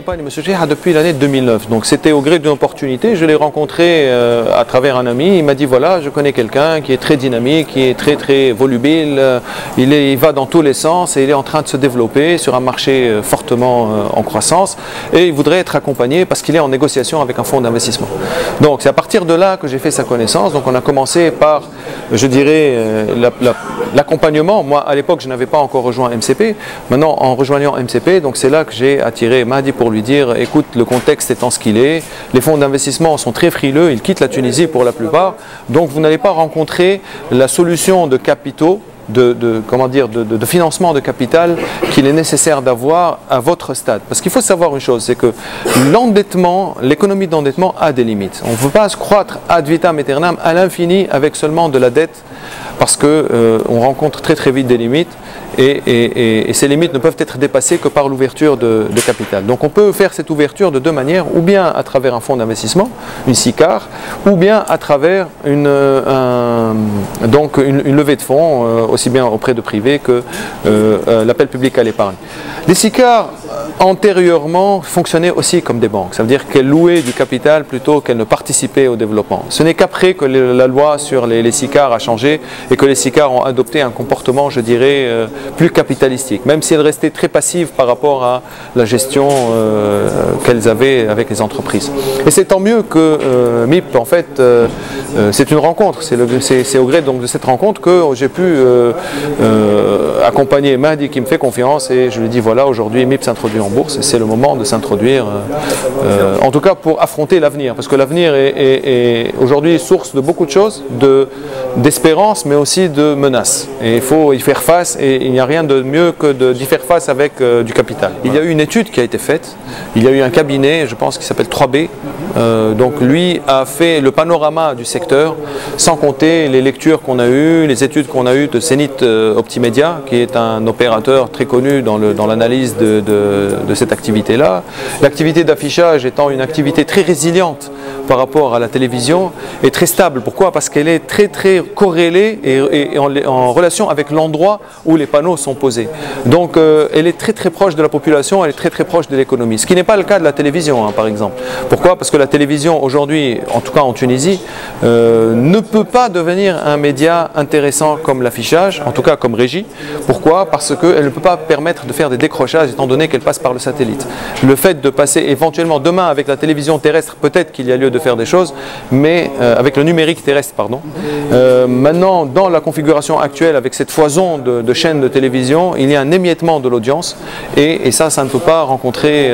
j'accompagne M. Cheikha depuis l'année 2009. Donc c'était au gré d'une opportunité. Je l'ai rencontré à travers un ami. Il m'a dit voilà, je connais quelqu'un qui est très dynamique, qui est très volubile. Il va dans tous les sens et il est en train de se développer sur un marché fortement en croissance. Et il voudrait être accompagné parce qu'il est en négociation avec un fonds d'investissement. Donc c'est à partir de là que j'ai fait sa connaissance. Donc on a commencé par, je dirais, l'accompagnement. Moi à l'époque je n'avais pas encore rejoint MCP. Maintenant en rejoignant MCP, donc c'est là que j'ai attiré Mahdi pour lui dire écoute, le contexte étant ce qu'il est, les fonds d'investissement sont très frileux, ils quittent la Tunisie pour la plupart, donc vous n'allez pas rencontrer la solution de capitaux, de financement de capital qu'il est nécessaire d'avoir à votre stade. Parce qu'il faut savoir une chose, c'est que l'endettement, l'économie d'endettement a des limites. On ne peut pas se croître ad vitam aeternam à l'infini avec seulement de la dette parce qu'on rencontre très vite des limites et ces limites ne peuvent être dépassées que par l'ouverture de capital. Donc on peut faire cette ouverture de deux manières, ou bien à travers un fonds d'investissement, une SICAR, ou bien à travers une levée de fonds, aussi bien auprès de privés que l'appel public à l'épargne. Les SICAR, antérieurement, fonctionnaient aussi comme des banques. Ça veut dire qu'elles louaient du capital plutôt qu'elles ne participaient au développement. Ce n'est qu'après que la loi sur les SICAR a changé et que les SICAR ont adopté un comportement, je dirais, plus capitalistique, même si elles restaient très passives par rapport à la gestion qu'elles avaient avec les entreprises. Et c'est tant mieux que MIP, en fait, c'est une rencontre. C'est au gré donc de cette rencontre que j'ai pu accompagner Mahdi qui me fait confiance et je lui dis voilà, aujourd'hui MIP s'introduit en bourse et c'est le moment de s'introduire, en tout cas pour affronter l'avenir, parce que l'avenir est aujourd'hui source de beaucoup de choses, d'espérance mais aussi de menaces. Et il faut y faire face et il n'y a rien de mieux que d'y faire face avec du capital. Il y a eu une étude qui a été faite, il y a eu un cabinet, je pense, qui s'appelle 3B, donc lui a fait le panorama du secteur, sans compter les lectures qu'on a eues, les études qu'on a eues de Zenith Optimedia, qui est un opérateur très connu dans l'analyse de cette activité-là. L'activité d'affichage étant une activité très résiliente par rapport à la télévision et très stable. Pourquoi? Parce qu'elle est très corrélée et en relation avec l'endroit où les panneaux sont posés. Donc elle est très proche de la population, elle est très proche de l'économie. Ce qui n'est pas le cas de la télévision, hein, par exemple. Pourquoi? Parce que la télévision aujourd'hui, en tout cas en Tunisie, ne peut pas devenir un média intéressant comme l'affichage, en tout cas comme régie. Pourquoi? Parce qu'elle ne peut pas permettre de faire des décrochages étant donné qu'elle passe par le satellite. Le fait de passer éventuellement demain avec la télévision terrestre, peut-être qu'il y a lieu de faire des choses, mais avec le numérique terrestre, pardon. Maintenant, dans la configuration actuelle, avec cette foison de chaînes de télévision, il y a un émiettement de l'audience et ça ne peut pas rencontrer,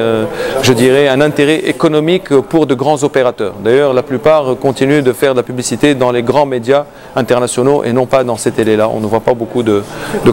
je dirais, un intérêt économique pour de grands opérateurs. D'ailleurs, la plupart continuent de faire de la publicité dans les grands médias internationaux et non pas dans ces télés-là. On ne voit pas beaucoup de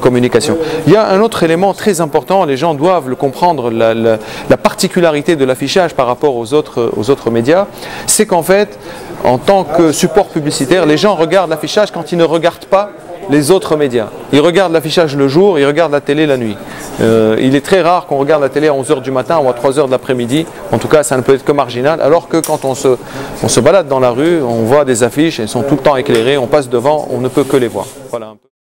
communication. Il y a un autre élément très important, les gens doivent le comprendre, la particularité de l'affichage par rapport aux autres médias, c'est qu'en fait, en tant que support publicitaire, les gens regardent l'affichage quand ils ne regardent pas les autres médias. Ils regardent l'affichage le jour, ils regardent la télé la nuit. Il est très rare qu'on regarde la télé à 11h du matin ou à 3h de l'après-midi. En tout cas, ça ne peut être que marginal. Alors que quand on se balade dans la rue, on voit des affiches, elles sont tout le temps éclairées, on passe devant, on ne peut que les voir. Voilà.